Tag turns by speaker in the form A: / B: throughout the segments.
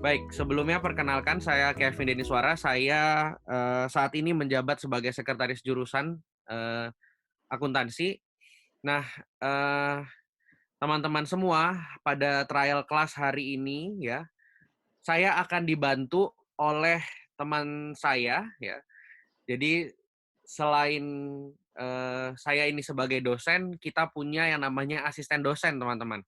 A: Baik, sebelumnya perkenalkan saya Kevin Deniswara. Saya saat ini menjabat sebagai sekretaris jurusan akuntansi. Nah, eh, teman-teman semua pada trial class hari ini ya, saya akan dibantu oleh teman saya ya. Jadi selain saya ini sebagai dosen, kita punya yang namanya asisten dosen, teman-teman,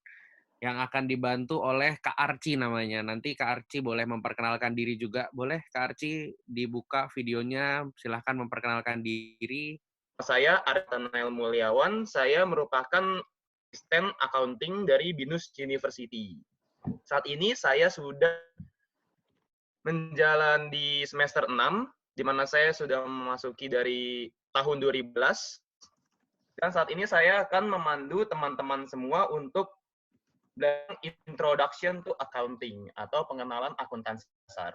A: yang akan dibantu oleh Kak Arci namanya. Nanti Kak Arci boleh memperkenalkan diri juga. Boleh Kak Arci dibuka videonya, silahkan memperkenalkan diri.
B: Saya Artanael Mulyawan, saya merupakan asisten accounting dari BINUS University. Saat ini saya sudah menjalani di semester 6, di mana saya sudah memasuki dari tahun 2011. Dan saat ini saya akan memandu teman-teman semua untuk introduction to accounting atau pengenalan akuntansi dasar.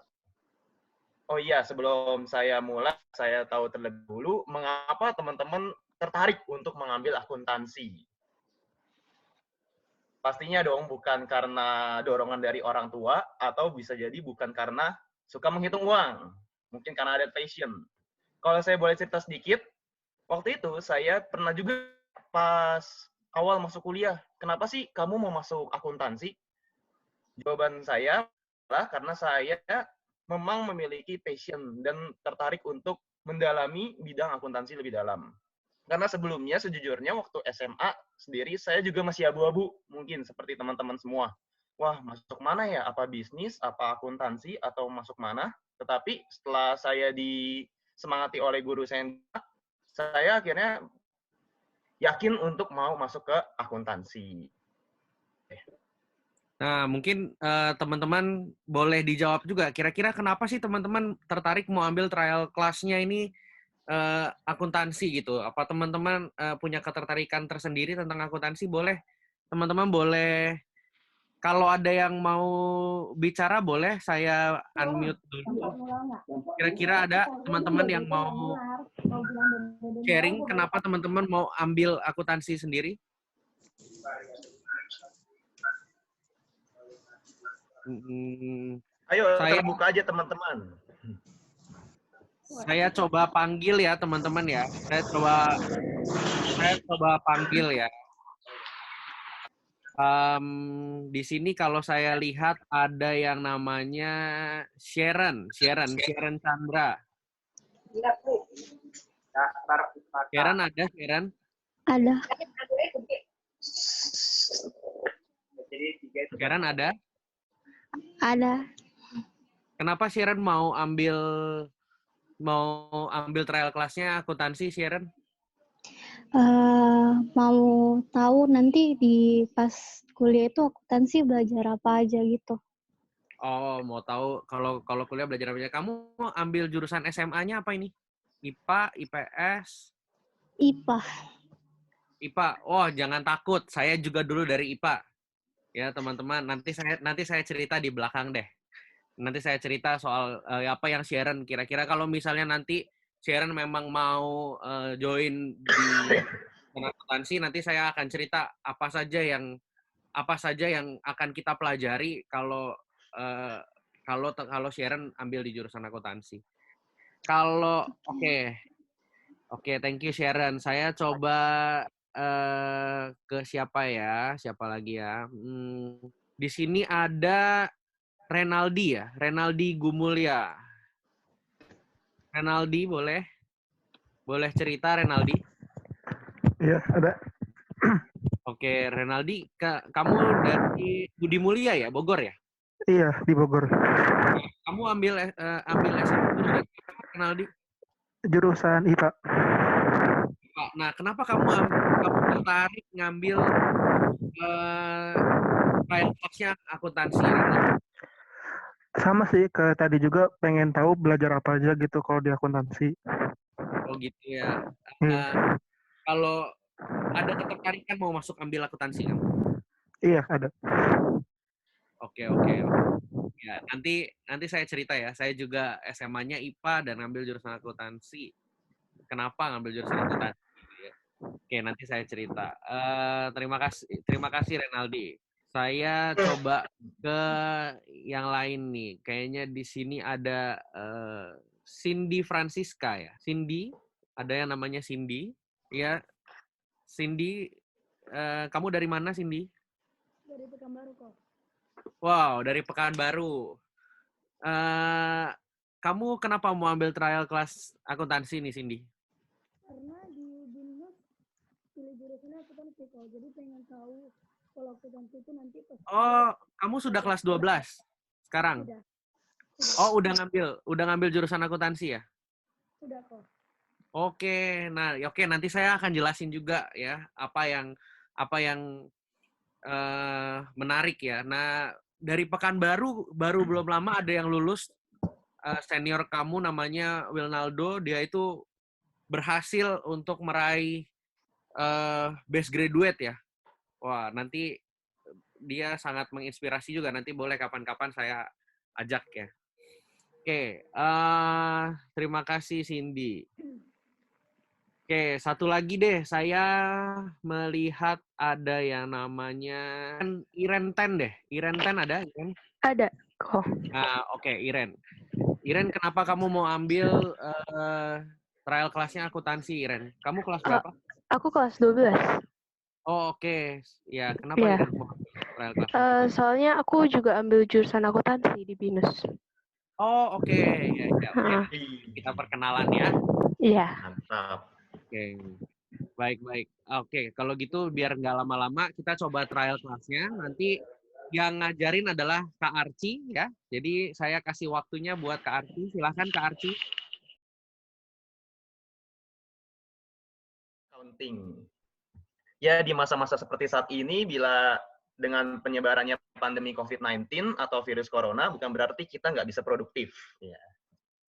B: Oh iya, sebelum saya mulai, saya tahu terlebih dahulu mengapa teman-teman tertarik untuk mengambil akuntansi. Pastinya dong bukan karena dorongan dari orang tua, atau bisa jadi bukan karena suka menghitung uang. Mungkin karena ada passion. Kalau saya boleh cerita sedikit, waktu itu saya pernah juga pas awal masuk kuliah, kenapa sih kamu mau masuk akuntansi? Jawaban saya adalah karena saya memang memiliki passion dan tertarik untuk mendalami bidang akuntansi lebih dalam. Karena sebelumnya, sejujurnya, waktu SMA sendiri, saya juga masih abu-abu, mungkin seperti teman-teman semua. Wah, masuk mana ya? Apa bisnis, apa akuntansi, atau masuk mana? Tetapi setelah saya disemangati oleh guru saya akhirnya yakin untuk mau masuk ke akuntansi.
A: Nah, mungkin teman-teman boleh dijawab juga. Kira-kira kenapa sih teman-teman tertarik mau ambil trial class-nya ini akuntansi gitu? Apa teman-teman punya ketertarikan tersendiri tentang akuntansi? Boleh, teman-teman boleh. Kalau ada yang mau bicara, boleh saya unmute dulu. Kira-kira ada teman-teman yang mau sharing kenapa teman-teman mau ambil akuntansi sendiri?
B: Ayo,
A: Saya
B: terbuka aja teman-teman.
A: Saya coba panggil ya teman-teman ya. Saya coba panggil ya. Di sini kalau saya lihat ada yang namanya Sharon Chandra. Sharon ada, Sharon?
C: Ada.
A: Sharon ada?
C: Ada.
A: Kenapa Sharon mau ambil trial kelasnya akuntansi, Sharon?
C: Mau tahu nanti di pas kuliah itu akuntansi belajar apa aja gitu.
A: Oh, mau tahu kalau kuliah belajar apa aja. Kamu mau ambil jurusan SMA-nya apa ini? IPA, IPS?
C: IPA.
A: IPA. Oh, jangan takut. Saya juga dulu dari IPA. Ya, teman-teman, nanti saya cerita di belakang deh. Nanti saya cerita soal apa yang Sharon kira-kira kalau misalnya nanti Sharon memang mau join di akuntansi, nanti saya akan cerita apa saja yang akan kita pelajari kalau kalau Sharon ambil di jurusan akuntansi. Oke, thank you Sharon. Saya coba ke siapa ya? Siapa lagi ya? Di sini ada Renaldi ya, Renaldi Gumulya. Renaldi boleh cerita Renaldi?
D: Iya, ada.
A: Oke, Renaldi, kamu dari Budi Mulia ya, Bogor ya?
D: Iya, di Bogor.
A: Kamu ambil S1 jurusan apa, Renaldi?
D: Jurusan IPA.
A: Nah, kenapa kamu tertarik ngambil trial class-nya akuntansi?
D: Sama sih, ke tadi juga pengen tahu belajar apa aja gitu kalau di akuntansi.
A: Oh gitu ya.
D: Hmm.
A: Kalau ada ketertarikan mau masuk ambil akuntansi kamu?
D: Iya, ada.
A: Oke. Ya, nanti saya cerita ya. Saya juga SMA-nya IPA dan ngambil jurusan akuntansi. Kenapa ngambil jurusan akuntansi? Oke, nanti saya cerita. Terima kasih Renaldi. Saya coba ke yang lain nih. Kayaknya di sini ada Cindy Francisca ya. Cindy, ada yang namanya Cindy. Ya, Cindy, kamu dari mana Cindy?
C: Dari Pekanbaru kok.
A: Wow, dari Pekanbaru. Eh, kamu kenapa mau ambil trial kelas akuntansi nih Cindy?
C: Karena di BINUS pilih jurusannya akuntansi kok. Jadi pengen tahu kalau akuntansi itu nanti pas
A: Oh, kamu sudah kelas 12 sekarang?
C: udah
A: Oh, udah ngambil jurusan akuntansi ya?
C: kok.
A: Oke, nah, oke nanti saya akan jelasin juga ya apa yang menarik ya. Nah, dari Pekanbaru baru belum lama ada yang lulus senior kamu namanya Wilnaldo, dia itu berhasil untuk meraih best graduate ya. Wah, nanti dia sangat menginspirasi juga. Nanti boleh kapan-kapan saya ajak ya. Oke, terima kasih Cindy. Oke, satu lagi deh. Saya melihat ada yang namanya Iren Ten deh. Iren Ten ada? Iren?
E: Ada kok.
A: Nah, oke, Iren. Iren, kenapa kamu mau ambil trial kelasnya akuntansi, Iren? Kamu kelas berapa?
E: Aku kelas 12.
A: Oh, oke. Ya, kenapa
E: Iya.
A: Iren mau ambil trial kelas?
E: Soalnya aku juga ambil jurusan akuntansi di BINUS.
A: Oh, oke. Ya, ya, oke. Kita perkenalan ya.
E: Iya.
B: Mantap.
A: Oke. Baik. Oke, kalau gitu biar nggak lama-lama, kita coba trial kelasnya. Nanti yang ngajarin adalah Kak Arci ya. Jadi saya kasih waktunya buat Kak Arci. Silahkan Kak Arci.
B: Accounting. Ya, di masa-masa seperti saat ini, bila dengan penyebarannya pandemi COVID-19 atau virus corona, bukan berarti kita nggak bisa produktif. Ya.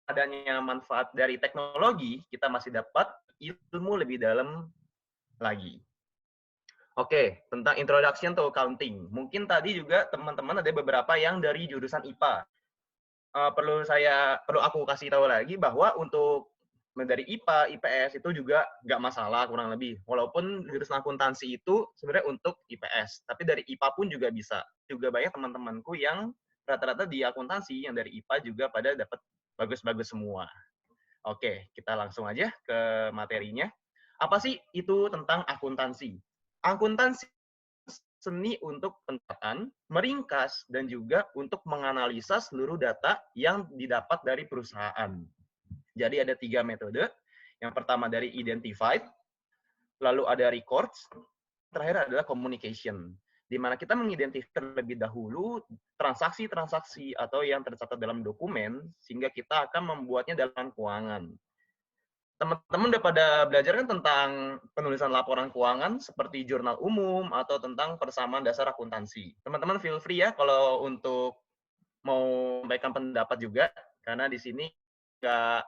B: Adanya manfaat dari teknologi, kita masih dapat ilmu lebih dalam lagi. Oke, tentang introduction to accounting. Mungkin tadi juga teman-teman ada beberapa yang dari jurusan IPA. Perlu aku kasih tahu lagi bahwa untuk dari IPA, IPS itu juga nggak masalah kurang lebih. Walaupun jurusan akuntansi itu sebenarnya untuk IPS, tapi dari IPA pun juga bisa. Juga banyak teman-temanku yang rata-rata di akuntansi yang dari IPA juga pada dapat bagus-bagus semua. Oke, kita langsung aja ke materinya. Apa sih itu tentang akuntansi? Akuntansi seni untuk pencatatan, meringkas, dan juga untuk menganalisa seluruh data yang didapat dari perusahaan. Jadi ada 3 metode. Yang pertama dari identified, lalu ada records, terakhir adalah communication, di mana kita mengidentifikasi terlebih dahulu transaksi-transaksi atau yang tercatat dalam dokumen, sehingga kita akan membuatnya dalam keuangan. Teman-teman udah pada belajar kan tentang penulisan laporan keuangan seperti jurnal umum atau tentang persamaan dasar akuntansi. Teman-teman feel free ya kalau untuk mau sampaikan pendapat juga, karena di sini nggak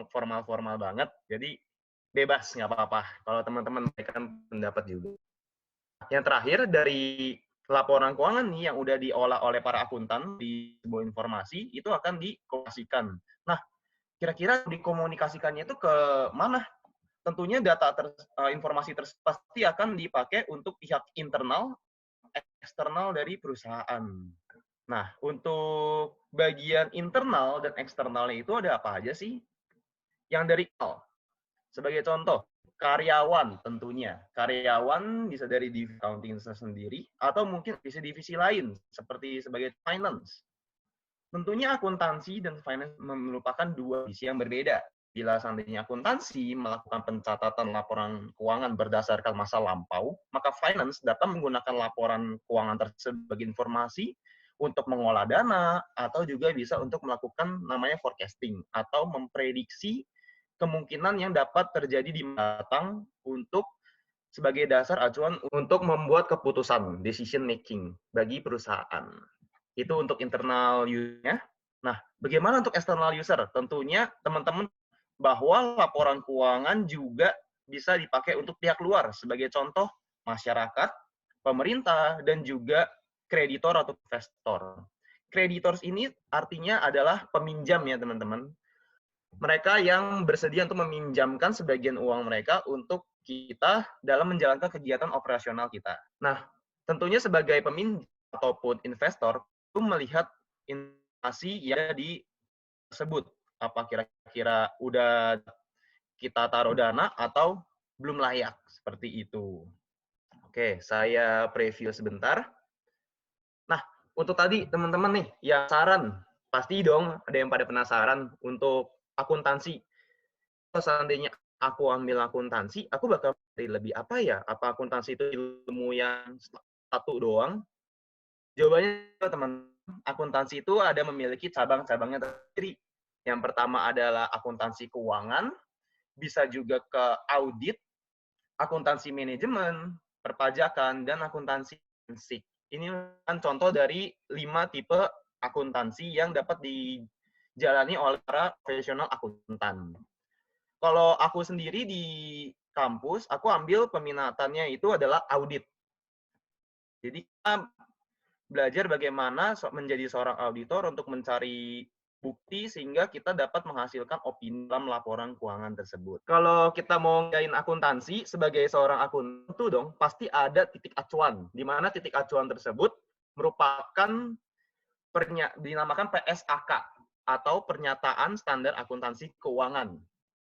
B: formal-formal banget, jadi bebas, nggak apa-apa kalau teman-teman sampaikan pendapat juga. Yang terakhir dari laporan keuangan nih yang udah diolah oleh para akuntan di sebuah informasi, itu akan dikomunikasikan. Nah, kira-kira dikomunikasikannya itu ke mana? Tentunya informasi tersebut pasti akan dipakai untuk pihak internal, eksternal dari perusahaan. Nah, untuk bagian internal dan eksternalnya itu ada apa aja sih? Yang dari sebagai contoh, karyawan tentunya. Karyawan bisa dari divisi accounting sendiri, atau mungkin divisi-divisi lain, seperti sebagai finance. Tentunya akuntansi dan finance merupakan dua divisi yang berbeda. Bila seandainya akuntansi melakukan pencatatan laporan keuangan berdasarkan masa lampau, maka finance dapat menggunakan laporan keuangan tersebut sebagai informasi untuk mengolah dana, atau juga bisa untuk melakukan namanya forecasting, atau memprediksi kemungkinan yang dapat terjadi di masa datang untuk sebagai dasar acuan untuk membuat keputusan, decision making, bagi perusahaan. Itu untuk internal user-nya. Nah, bagaimana untuk external user? Tentunya teman-teman bahwa laporan keuangan juga bisa dipakai untuk pihak luar. Sebagai contoh, masyarakat, pemerintah, dan juga kreditor atau investor. Creditors ini artinya adalah peminjam ya teman-teman. Mereka yang bersedia untuk meminjamkan sebagian uang mereka untuk kita dalam menjalankan kegiatan operasional kita. Nah, tentunya sebagai peminjam ataupun investor itu melihat investasi yang di tersebut. Apa kira-kira udah kita taruh dana atau belum layak, seperti itu. Oke, saya preview sebentar. Nah, untuk tadi teman-teman nih, yang saran, pasti dong ada yang pada penasaran untuk akuntansi. Kalau seandainya aku ambil akuntansi, aku bakal lebih apa ya? Apa akuntansi itu ilmu yang satu doang? Jawabannya, teman, akuntansi itu ada memiliki cabang-cabangnya sendiri. Yang pertama adalah akuntansi keuangan, bisa juga ke audit, akuntansi manajemen, perpajakan, dan akuntansi forensik. Ini kan contoh dari 5 tipe akuntansi yang dapat dijalani oleh para profesional akuntan. Kalau aku sendiri di kampus, aku ambil peminatannya itu adalah audit. Jadi kita belajar bagaimana menjadi seorang auditor untuk mencari bukti sehingga kita dapat menghasilkan opini dalam laporan keuangan tersebut. Kalau kita mau ngerjain akuntansi sebagai seorang akuntan, itu dong pasti ada titik acuan, di mana titik acuan tersebut merupakan dinamakan PSAK atau Pernyataan Standar Akuntansi Keuangan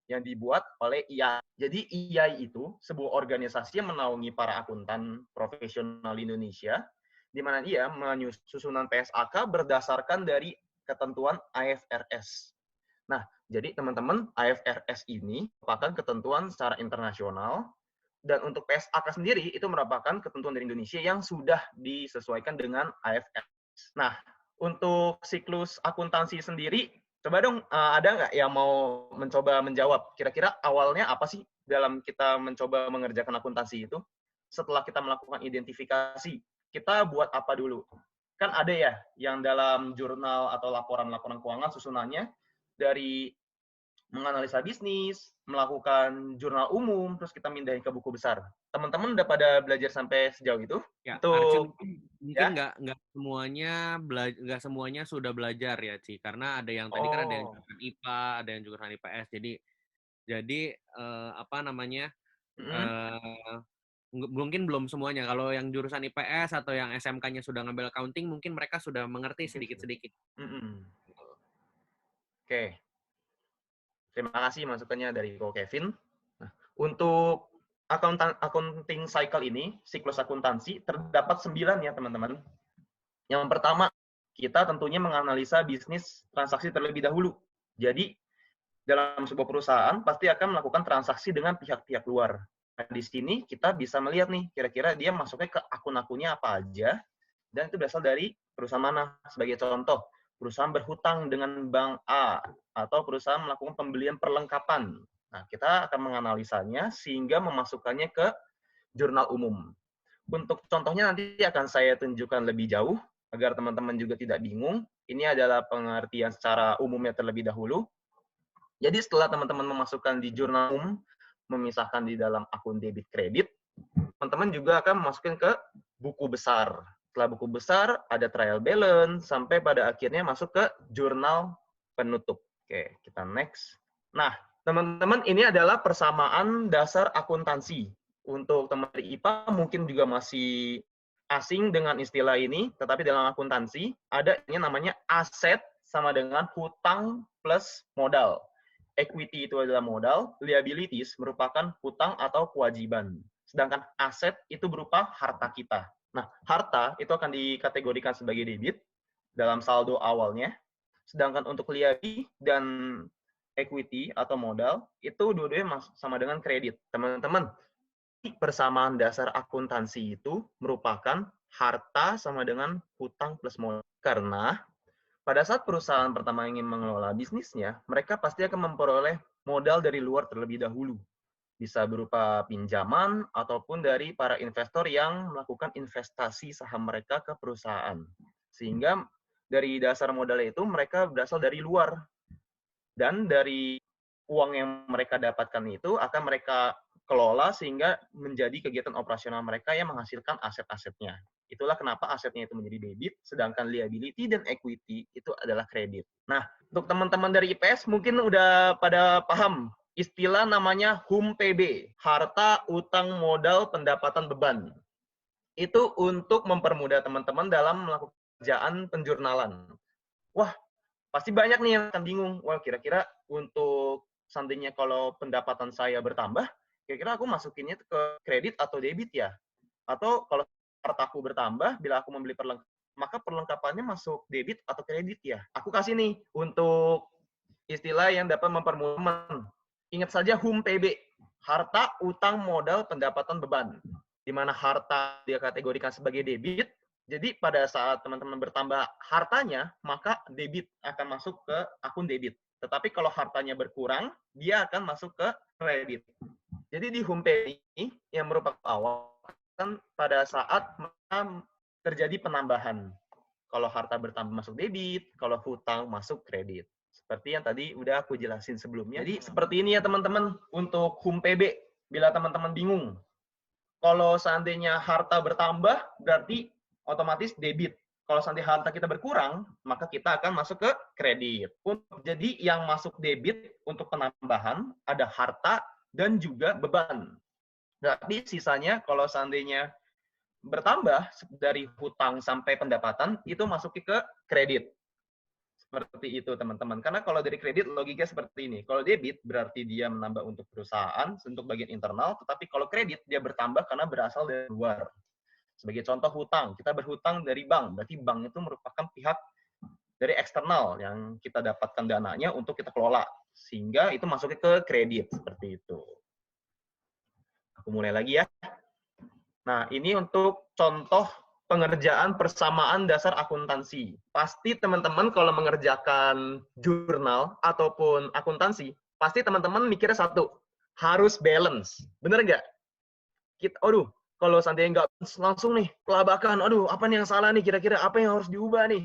B: yang dibuat oleh IAI. Jadi IAI itu sebuah organisasi yang menaungi para akuntan profesional Indonesia, di mana dia menyusun susunan PSAK berdasarkan dari ketentuan IFRS. Nah, jadi teman-teman, IFRS ini merupakan ketentuan secara internasional, dan untuk PSAK sendiri itu merupakan ketentuan dari Indonesia yang sudah disesuaikan dengan IFRS. Nah, untuk siklus akuntansi sendiri, coba dong, ada nggak yang mau mencoba menjawab? Kira-kira awalnya apa sih dalam kita mencoba mengerjakan akuntansi itu? Setelah kita melakukan identifikasi, kita buat apa dulu? Kan ada ya yang dalam jurnal atau laporan-laporan keuangan susunannya dari menganalisa bisnis, melakukan jurnal umum, terus kita mindahin ke buku besar. Teman-teman udah pada belajar sampai sejauh itu?
A: Ya,
B: Untuk
A: Arci, mungkin
B: ya?
A: nggak semuanya sudah belajar ya, Ci. Karena ada yang tadi kan ada yang
B: Oh.
A: jurusan IPA, ada yang jurusan IPS. Jadi apa namanya?
B: Mm-mm.
A: eh, mungkin belum semuanya. Kalau yang jurusan IPS atau yang SMK-nya sudah ngambil accounting, mungkin mereka sudah mengerti sedikit-sedikit.
B: Mm-mm. Oke. Terima kasih masukannya dari Ko Kevin. Nah, untuk accounting cycle ini, siklus akuntansi, terdapat 9 ya teman-teman. Yang pertama, kita tentunya menganalisa bisnis transaksi terlebih dahulu. Jadi, dalam sebuah perusahaan pasti akan melakukan transaksi dengan pihak-pihak luar. Nah, di sini kita bisa melihat nih, kira-kira dia masuknya ke akun-akunnya apa aja, dan itu berasal dari perusahaan mana. Sebagai contoh, perusahaan berhutang dengan bank A, atau perusahaan melakukan pembelian perlengkapan. Nah, kita akan menganalisanya sehingga memasukkannya ke jurnal umum. Untuk contohnya nanti akan saya tunjukkan lebih jauh, agar teman-teman juga tidak bingung. Ini adalah pengertian secara umumnya terlebih dahulu. Jadi setelah teman-teman memasukkan di jurnal umum, memisahkan di dalam akun debit kredit, teman-teman juga akan memasukkan ke buku besar. Setelah buku besar, ada trial balance, sampai pada akhirnya masuk ke jurnal penutup. Oke, kita next. Nah, teman-teman, ini adalah persamaan dasar akuntansi. Untuk teman dari IPA mungkin juga masih asing dengan istilah ini, tetapi dalam akuntansi ada yang namanya aset sama dengan hutang plus modal. Equity itu adalah modal, liabilities merupakan hutang atau kewajiban. Sedangkan aset itu berupa harta kita. Nah, harta itu akan dikategorikan sebagai debit dalam saldo awalnya. Sedangkan untuk liability dan equity atau modal, itu dua-duanya sama dengan kredit. Teman-teman, persamaan dasar akuntansi itu merupakan harta sama dengan hutang plus modal. Karena pada saat perusahaan pertama ingin mengelola bisnisnya, mereka pasti akan memperoleh modal dari luar terlebih dahulu. Bisa berupa pinjaman ataupun dari para investor yang melakukan investasi saham mereka ke perusahaan. Sehingga dari dasar modal itu mereka berasal dari luar. Dan dari uang yang mereka dapatkan itu akan mereka kelola sehingga menjadi kegiatan operasional mereka yang menghasilkan aset-asetnya. Itulah kenapa asetnya itu menjadi debit, sedangkan liability dan equity itu adalah kredit. Nah, untuk teman-teman dari IPS mungkin udah pada paham istilah namanya HUM PB, harta, utang, modal, pendapatan, beban. Itu untuk mempermudah teman-teman dalam melakukan pekerjaan penjurnalan. Wah, pasti banyak nih yang akan bingung. Wah, kira-kira untuk seandainya kalau pendapatan saya bertambah, kira-kira aku masukinnya ke kredit atau debit ya? Atau kalau hartaku bertambah, bila aku membeli maka perlengkapannya masuk debit atau kredit ya? Aku kasih nih untuk istilah yang dapat mempermudah. Ingat saja HUM-PB, harta, utang, modal, pendapatan, beban. Di mana harta dia kategorikan sebagai debit, jadi pada saat teman-teman bertambah hartanya, maka debit akan masuk ke akun debit. Tetapi kalau hartanya berkurang, dia akan masuk ke kredit. Jadi di HUM-PB ini yang merupakan awal kan pada saat terjadi penambahan. Kalau harta bertambah masuk debit, kalau hutang masuk kredit. Seperti yang tadi udah aku jelasin sebelumnya. Jadi seperti ini ya teman-teman untuk HUM-PB. Bila teman-teman bingung, kalau seandainya harta bertambah, berarti otomatis debit. Kalau seandainya harta kita berkurang, maka kita akan masuk ke kredit. Jadi yang masuk debit untuk penambahan ada harta dan juga beban. Berarti sisanya kalau seandainya bertambah dari hutang sampai pendapatan, itu masuk ke kredit. Seperti itu teman-teman. Karena kalau dari kredit logikanya seperti ini. Kalau debit berarti dia menambah untuk perusahaan, untuk bagian internal. Tetapi kalau kredit dia bertambah karena berasal dari luar. Sebagai contoh hutang. Kita berhutang dari bank. Berarti bank itu merupakan pihak dari eksternal yang kita dapatkan dananya untuk kita kelola. Sehingga itu masuknya ke kredit. Seperti itu. Aku mulai lagi ya. Nah, ini untuk contoh pengerjaan persamaan dasar akuntansi. Pasti teman-teman kalau mengerjakan jurnal ataupun akuntansi, pasti teman-teman mikirnya satu, harus balance. Bener nggak? Kalau seandainya nggak langsung nih, kelabakan, apa nih yang salah nih, kira-kira apa yang harus diubah nih?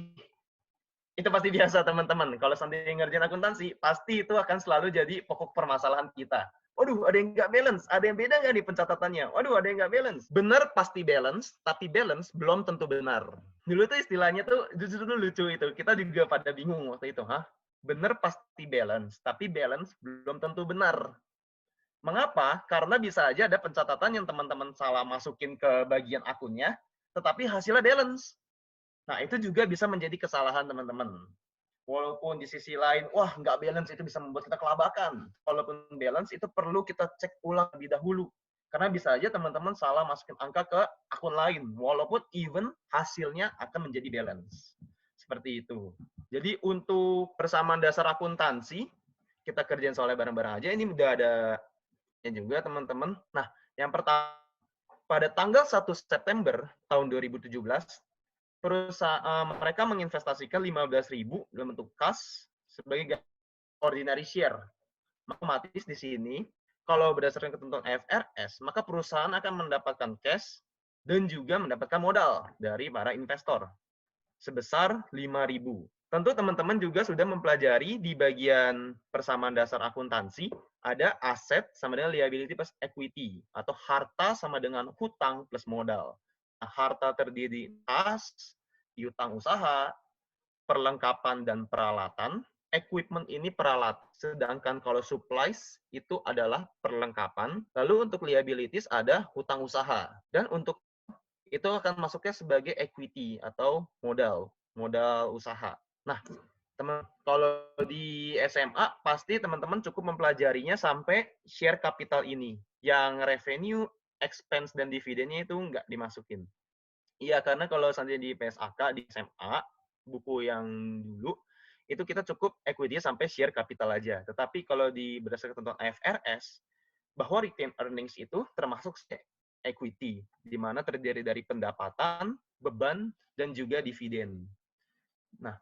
B: Itu pasti biasa teman-teman. Kalau seandainya ngerjain akuntansi, pasti itu akan selalu jadi pokok permasalahan kita. Ada yang nggak balance. Ada yang beda nggak nih pencatatannya? Ada yang nggak balance. Benar pasti balance, tapi balance belum tentu benar. Dulu tuh istilahnya tuh justru lucu itu. Kita juga pada bingung waktu itu. Benar pasti balance, tapi balance belum tentu benar. Mengapa? Karena bisa aja ada pencatatan yang teman-teman salah masukin ke bagian akunnya, tetapi hasilnya balance. Nah, itu juga bisa menjadi kesalahan teman-teman. Walaupun di sisi lain, nggak balance itu bisa membuat kita kelabakan. Walaupun balance itu perlu kita cek ulang lebih dahulu. Karena bisa aja teman-teman salah masukin angka ke akun lain. Walaupun even hasilnya akan menjadi balance. Seperti itu. Jadi untuk persamaan dasar akuntansi, kita kerjain soalnya bareng-bareng aja. Ini udah ada juga teman-teman. Nah, yang pertama, pada tanggal 1 September tahun 2017, mereka menginvestasikan 15.000 dalam bentuk kas sebagai ordinary share. Otomatis di sini, kalau berdasarkan ketentuan IFRS, maka perusahaan akan mendapatkan cash dan juga mendapatkan modal dari para investor sebesar 5.000. Tentu teman-teman juga sudah mempelajari di bagian persamaan dasar akuntansi, ada aset sama dengan liability plus equity, atau harta sama dengan hutang plus modal. Harta terdiri kas, piutang usaha, perlengkapan dan peralatan. Equipment ini peralatan, sedangkan kalau supplies itu adalah perlengkapan. Lalu untuk liabilities ada hutang usaha. Dan untuk itu akan masuknya sebagai equity atau modal usaha. Nah, kalau di SMA pasti teman-teman cukup mempelajarinya sampai share capital ini. Yang revenue, expense, dan dividennya itu nggak dimasukin. Iya, karena kalau seandainya di PSAK, di SMA, buku yang dulu, itu kita cukup equity sampai share capital aja. Tetapi kalau berdasarkan ketentuan IFRS, bahwa retained earnings itu termasuk equity, di mana terdiri dari pendapatan, beban, dan juga dividen. Nah,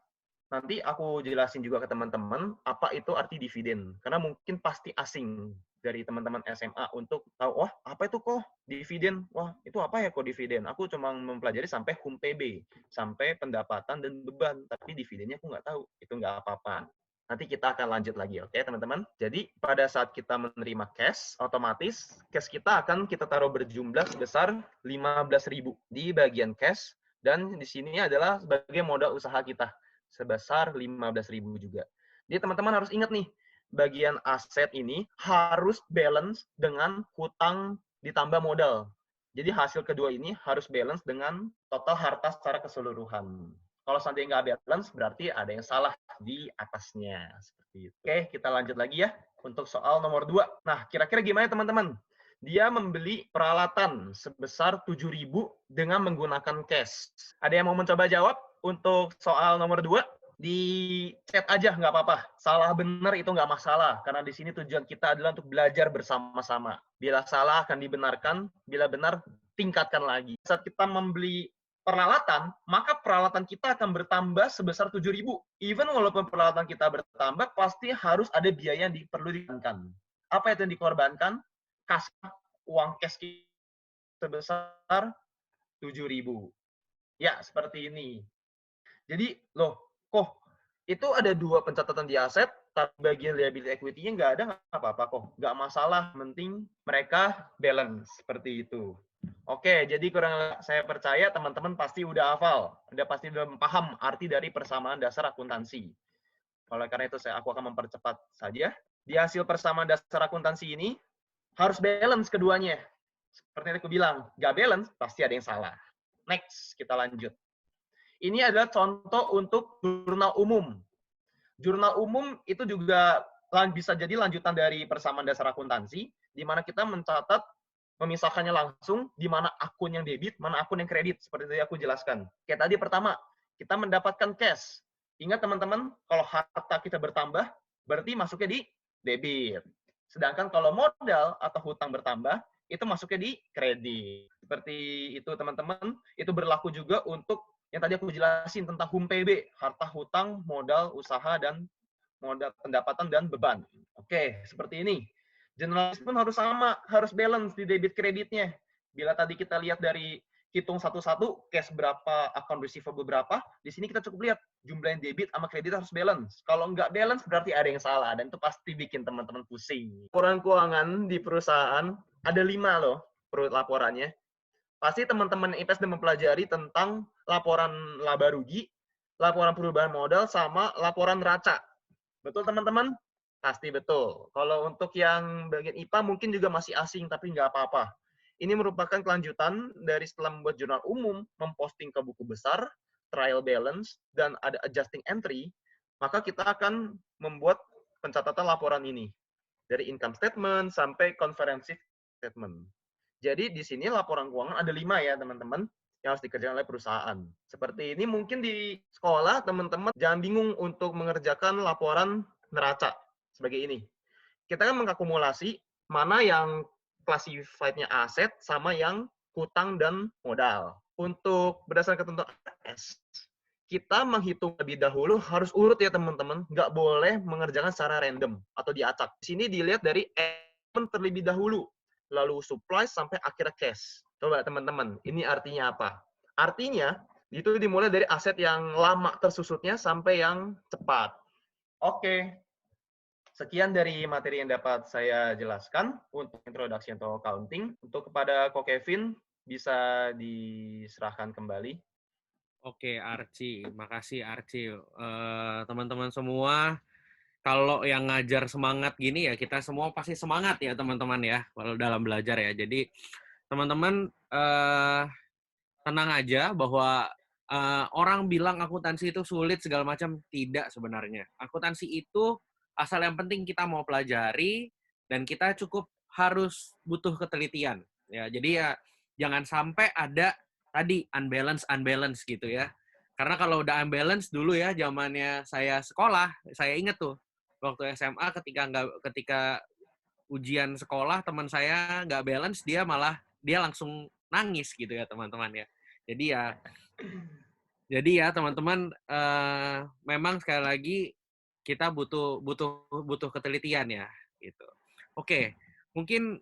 B: nanti aku jelasin juga ke teman-teman apa itu arti dividen. Karena mungkin pasti asing dari teman-teman SMA untuk tahu, apa itu kok dividen? Itu apa ya kok dividen? Aku cuma mempelajari sampai HUM-PB, sampai pendapatan dan beban. Tapi dividennya aku nggak tahu. Itu nggak apa-apa. Nanti kita akan lanjut lagi, oke teman-teman? Jadi pada saat kita menerima cash, otomatis cash kita akan kita taruh berjumlah sebesar 15.000 di bagian cash, dan di sini adalah sebagai modal usaha kita sebesar 15.000 juga. Jadi teman-teman harus ingat nih, bagian aset ini harus balance dengan hutang ditambah modal. Jadi hasil kedua ini harus balance dengan total harta secara keseluruhan. Kalau seandainya nggak balance, berarti ada yang salah di atasnya. Seperti itu. Oke, kita lanjut lagi ya untuk soal nomor 2. Nah, kira-kira gimana teman-teman? Dia membeli peralatan sebesar 7.000 dengan menggunakan cash. Ada yang mau mencoba jawab untuk soal nomor 2? Di chat aja nggak apa-apa. Salah benar itu nggak masalah. Karena di sini tujuan kita adalah untuk belajar bersama-sama. Bila salah akan dibenarkan, bila benar tingkatkan lagi. Saat kita membeli peralatan, maka peralatan kita akan bertambah sebesar 7.000. Even walaupun peralatan kita bertambah, pasti harus ada biaya yang perlu dikorbankan. Apa itu yang dikorbankan? Kasar uang cash sebesar 7.000. Ya, seperti ini. Jadi, loh, kok itu ada 2 pencatatan di aset, tapi bagian liability equity-nya nggak ada, nggak apa-apa kok. Nggak masalah, penting mereka balance. Seperti itu. Oke, jadi kurang saya percaya teman-teman pasti udah hafal. Pasti udah paham arti dari persamaan dasar akuntansi. Oleh karena itu, aku akan mempercepat saja. Di hasil persamaan dasar akuntansi ini, harus balance keduanya. Seperti yang aku bilang, nggak balance, pasti ada yang salah. Next, kita lanjut. Ini adalah contoh untuk jurnal umum. Jurnal umum itu juga bisa jadi lanjutan dari persamaan dasar akuntansi, di mana kita mencatat, memisahkannya langsung, di mana akun yang debit, mana akun yang kredit, seperti yang aku jelaskan. Kayak tadi pertama, kita mendapatkan cash. Ingat teman-teman, kalau harta kita bertambah, berarti masuknya di debit. Sedangkan kalau modal atau hutang bertambah, itu masuknya di kredit. Seperti itu teman-teman, itu berlaku juga untuk yang tadi aku jelasin tentang HUM-PB, harta hutang, modal, usaha, dan modal pendapatan dan beban. Oke, seperti ini. Generalisasi pun harus sama, harus balance di debit kreditnya. Bila tadi kita lihat dari hitung satu-satu, cash berapa, account receivable berapa, di sini kita cukup lihat jumlah yang debit sama kredit harus balance. Kalau nggak balance, berarti ada yang salah, dan itu pasti bikin teman-teman pusing. Laporan keuangan di perusahaan, ada 5 loh laporannya. Pasti teman-teman IPS sudah mempelajari tentang laporan laba rugi, laporan perubahan modal, sama laporan neraca. Betul teman-teman? Pasti betul. Kalau untuk yang bagian IPA mungkin juga masih asing, tapi nggak apa-apa. Ini merupakan kelanjutan dari setelah membuat jurnal umum, memposting ke buku besar, trial balance, dan ada adjusting entry, maka kita akan membuat pencatatan laporan ini. Dari income statement sampai comprehensive statement. Jadi di sini laporan keuangan ada 5 ya teman-teman yang harus dikerjakan oleh perusahaan. Seperti ini mungkin di sekolah teman-teman jangan bingung untuk mengerjakan laporan neraca sebagai ini. Kita kan mengakumulasi mana yang classified-nya aset sama yang hutang dan modal. Untuk berdasarkan ketentuan AS, kita menghitung lebih dahulu harus urut ya teman-teman, nggak boleh mengerjakan secara random atau diacak. Di sini dilihat dari elemen terlebih dahulu, lalu supply sampai akhirnya cash. Coba teman-teman, ini artinya apa? Artinya, itu dimulai dari aset yang lama tersusutnya sampai yang cepat. Oke, sekian dari materi yang dapat saya jelaskan untuk introduction to accounting. Untuk kepada Ko Kevin, bisa diserahkan kembali.
A: Oke, Archie. Makasih, Archie. Teman-teman semua, kalau yang ngajar semangat gini ya, kita semua pasti semangat ya, teman-teman ya, kalau dalam belajar ya. Jadi, teman-teman tenang aja bahwa orang bilang akuntansi itu sulit segala macam. Tidak sebenarnya. Akuntansi itu asal yang penting kita mau pelajari dan kita cukup harus butuh ketelitian. Ya, jadi ya jangan sampai ada tadi unbalance gitu ya. Karena kalau udah unbalance dulu ya zamannya saya sekolah, saya inget tuh waktu SMA ketika ujian sekolah teman saya nggak balance, dia langsung nangis gitu ya teman-teman ya. Jadi ya teman-teman, memang sekali lagi kita butuh ketelitian ya gitu. Oke, mungkin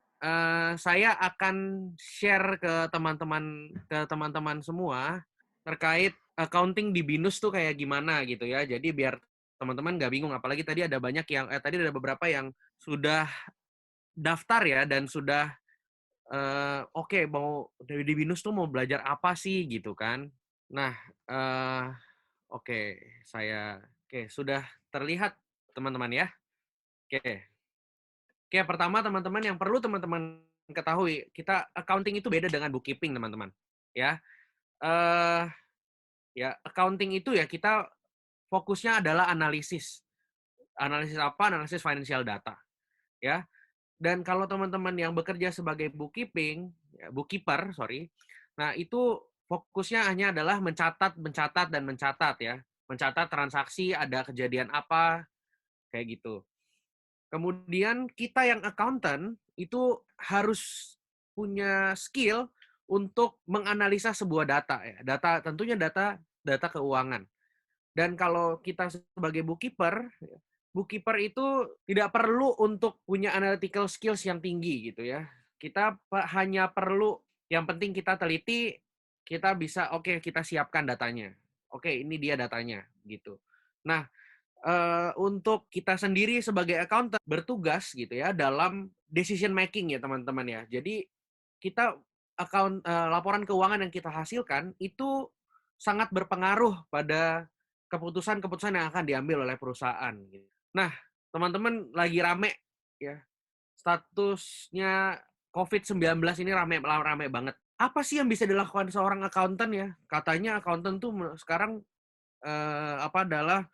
A: saya akan share ke teman-teman semua terkait accounting di BINUS tuh kayak gimana gitu ya. Jadi biar teman-teman nggak bingung, apalagi tadi ada beberapa yang sudah daftar ya dan sudah oke, mau di BINUS tuh mau belajar apa sih gitu kan. Nah, oke, sudah terlihat teman-teman ya. Oke, pertama teman-teman yang perlu teman-teman ketahui, kita accounting itu beda dengan bookkeeping, teman-teman. Ya, eh ya accounting itu ya kita fokusnya adalah analisis. Analisis apa? Analisis financial data. Ya, dan kalau teman-teman yang bekerja sebagai bookkeeper, sorry, nah itu fokusnya hanya adalah mencatat ya, mencatat transaksi, ada kejadian apa, kayak gitu. Kemudian kita yang accountant itu harus punya skill untuk menganalisa sebuah data ya. Tentunya data keuangan. Dan kalau kita sebagai bookkeeper itu tidak perlu untuk punya analytical skills yang tinggi gitu ya. Kita hanya perlu, yang penting kita teliti, kita bisa kita siapkan datanya. Ini dia datanya gitu. Nah, untuk kita sendiri sebagai accountant bertugas gitu ya dalam decision making ya teman-teman ya. Jadi kita laporan keuangan yang kita hasilkan itu sangat berpengaruh pada keputusan-keputusan yang akan diambil oleh perusahaan. Gitu. Nah, teman-teman lagi rame ya, statusnya COVID-19 ini rame banget. Apa sih yang bisa dilakukan seorang accountant ya? Katanya accountant tuh sekarang adalah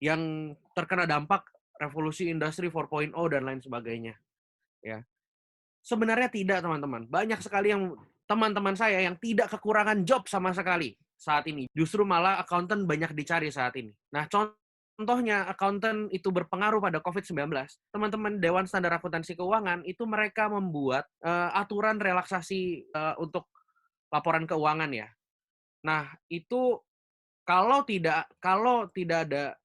A: yang terkena dampak revolusi industri 4.0 dan lain sebagainya. Ya. Sebenarnya tidak, teman-teman. Banyak sekali yang teman-teman saya yang tidak kekurangan job sama sekali saat ini. Justru malah accountant banyak dicari saat ini. Nah, contohnya accountant itu berpengaruh pada COVID-19. Teman-teman Dewan Standar Akuntansi Keuangan itu mereka membuat aturan relaksasi untuk laporan keuangan ya. Nah, itu kalau tidak ada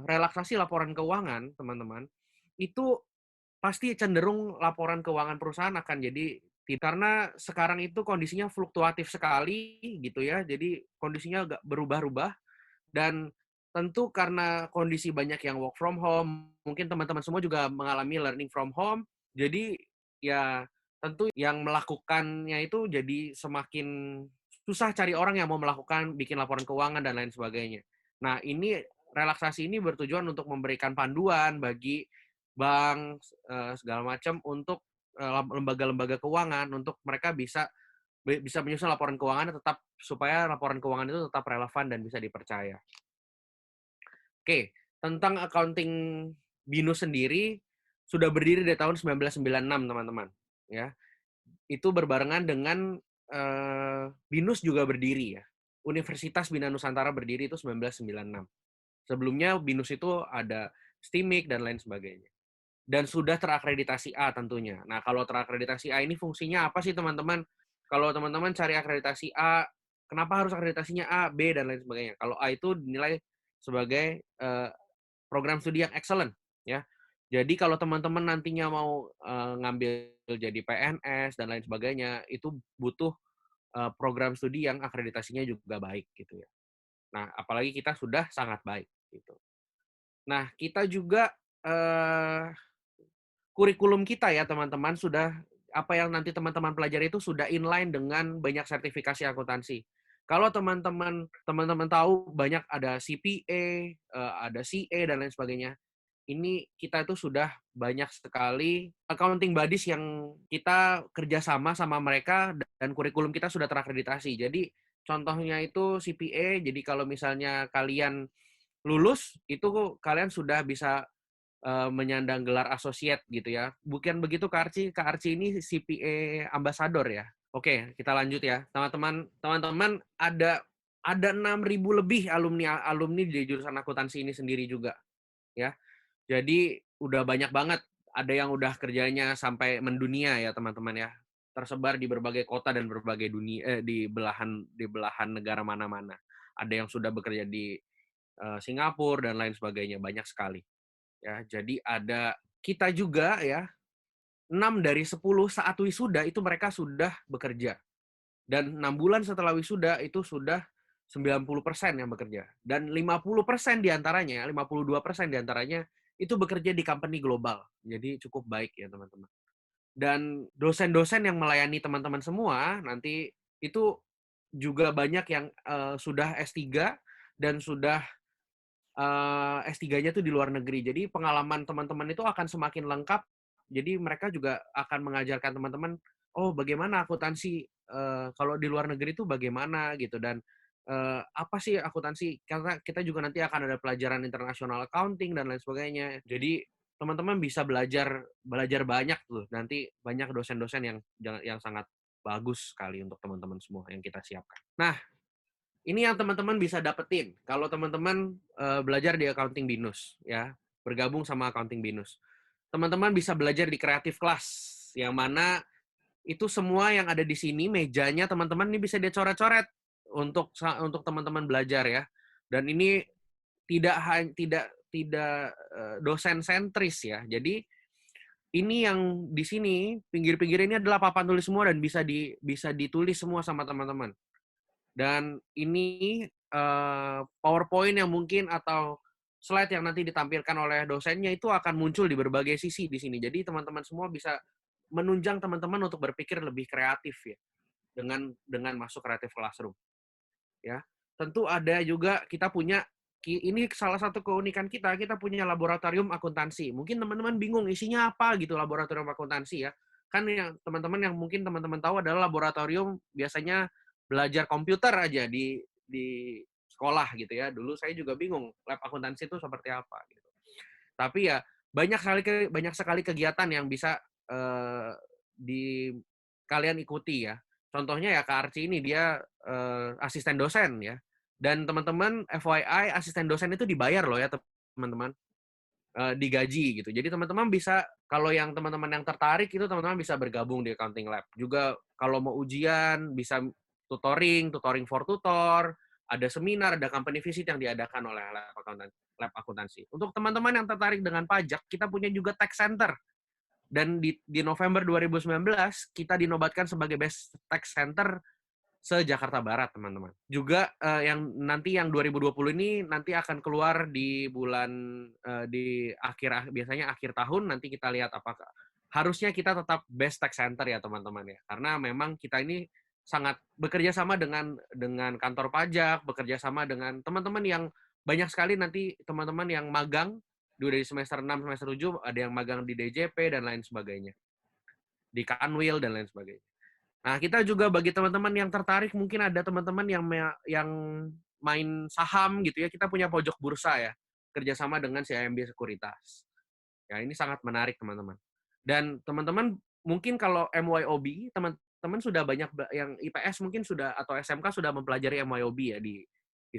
A: relaksasi laporan keuangan, teman-teman, itu pasti cenderung laporan keuangan perusahaan akan jadi karena sekarang itu kondisinya fluktuatif sekali gitu ya. Jadi kondisinya agak berubah-ubah dan tentu karena kondisi banyak yang work from home, mungkin teman-teman semua juga mengalami learning from home. Jadi ya tentu yang melakukannya itu jadi semakin susah cari orang yang mau melakukan bikin laporan keuangan dan lain sebagainya. Nah, ini relaksasi ini bertujuan untuk memberikan panduan bagi bank segala macam untuk lembaga-lembaga keuangan untuk mereka bisa menyusun laporan keuangan tetap supaya laporan keuangan itu tetap relevan dan bisa dipercaya. Oke, tentang accounting BINUS sendiri sudah berdiri dari tahun 1996, teman-teman. Ya, itu berbarengan dengan BINUS juga berdiri ya. Universitas Bina Nusantara berdiri itu 1996. Sebelumnya BINUS itu ada STIMIK dan lain sebagainya. Dan sudah terakreditasi A tentunya. Nah, kalau terakreditasi A ini fungsinya apa sih, teman-teman? Kalau teman-teman cari akreditasi A, kenapa harus akreditasinya A, B, dan lain sebagainya? Kalau A itu dinilai sebagai program studi yang excellent, ya. Jadi kalau teman-teman nantinya mau ngambil jadi PNS dan lain sebagainya, itu butuh program studi yang akreditasinya juga baik gitu ya. Nah, apalagi kita sudah sangat baik gitu. Nah, kita juga kurikulum kita ya teman-teman sudah apa yang nanti teman-teman pelajari itu sudah inline dengan banyak sertifikasi akuntansi. Kalau teman-teman tahu banyak ada CPA, ada CA dan lain sebagainya. Ini kita itu sudah banyak sekali accounting bodies yang kita kerjasama sama mereka dan kurikulum kita sudah terakreditasi. Jadi contohnya itu CPA. Jadi kalau misalnya kalian lulus itu kalian sudah bisa menyandang gelar associate gitu ya. Bukan begitu Kak Arci ini CPA ambassador ya. Oke, kita lanjut ya. Teman-teman ada 6.000 lebih alumni di jurusan akuntansi ini sendiri juga ya. Jadi udah banyak banget. Ada yang udah kerjanya sampai mendunia ya teman-teman ya. Tersebar di berbagai kota dan berbagai dunia di belahan negara mana-mana. Ada yang sudah bekerja di Singapura dan lain sebagainya, banyak sekali. Ya, jadi ada kita juga ya, 6 dari 10 saat wisuda itu mereka sudah bekerja. Dan 6 bulan setelah wisuda itu sudah 90% yang bekerja. Dan 50% diantaranya, 52% diantaranya itu bekerja di company global. Jadi cukup baik ya teman-teman. Dan dosen-dosen yang melayani teman-teman semua nanti itu juga banyak yang sudah S3 dan sudah S3-nya tuh di luar negeri. Jadi pengalaman teman-teman itu akan semakin lengkap Jadi mereka juga akan mengajarkan teman-teman, oh bagaimana akuntansi kalau di luar negeri itu bagaimana gitu, dan apa sih akuntansi, karena kita juga nanti akan ada pelajaran international accounting dan lain sebagainya. Jadi teman-teman bisa belajar banyak tuh, nanti banyak dosen-dosen yang sangat bagus sekali untuk teman-teman semua yang kita siapkan. Nah, ini yang teman-teman bisa dapetin kalau teman-teman belajar di Accounting Binus, ya, bergabung sama Accounting Binus. Teman-teman bisa belajar di Creative Class, yang mana itu semua yang ada di sini, mejanya teman-teman ini bisa dicoret-coret untuk teman-teman belajar ya. Dan ini tidak dosen sentris ya. Jadi ini yang di sini pinggir-pinggir ini adalah papan tulis semua dan bisa ditulis semua sama teman-teman. Dan ini PowerPoint yang mungkin atau slide yang nanti ditampilkan oleh dosennya itu akan muncul di berbagai sisi di sini. Jadi teman-teman semua bisa menunjang teman-teman untuk berpikir lebih kreatif ya dengan masuk Creative Classroom. Ya, tentu ada juga kita punya, ini salah satu keunikan kita punya laboratorium akuntansi. Mungkin teman-teman bingung isinya apa gitu laboratorium akuntansi ya. Kan yang teman-teman yang mungkin teman-teman tahu adalah laboratorium biasanya belajar komputer aja di sekolah gitu ya. Dulu saya juga bingung lab akuntansi itu seperti apa gitu. Tapi ya banyak sekali kegiatan yang bisa di kalian ikuti ya. Contohnya ya Kak Arci ini dia asisten dosen ya. Dan teman-teman FYI asisten dosen itu dibayar loh ya teman-teman. Digaji gitu. Jadi teman-teman bisa, kalau yang teman-teman yang tertarik itu teman-teman bisa bergabung di Accounting Lab. Juga kalau mau ujian bisa tutoring for tutor, ada seminar, ada company visit yang diadakan oleh lab akuntansi. Untuk teman-teman yang tertarik dengan pajak, kita punya juga tax center. Dan di November 2019 kita dinobatkan sebagai best tax center se-Jakarta Barat, teman-teman. Juga yang 2020 ini nanti akan keluar di bulan di biasanya akhir tahun, nanti kita lihat apakah harusnya kita tetap best tax center ya, teman-teman ya. Karena memang kita ini sangat bekerja sama dengan kantor pajak, bekerja sama dengan teman-teman yang banyak sekali nanti teman-teman yang magang dari semester 6 semester 7, ada yang magang di DJP dan lain sebagainya. Di Kanwil dan lain sebagainya. Nah, kita juga bagi teman-teman yang tertarik, mungkin ada teman-teman yang main saham gitu ya, kita punya pojok bursa ya, kerjasama dengan CIMB Sekuritas. Ya, ini sangat menarik teman-teman. Dan teman-teman mungkin kalau MYOB, teman-teman sudah banyak yang IPS mungkin sudah atau SMK sudah mempelajari MYOB ya di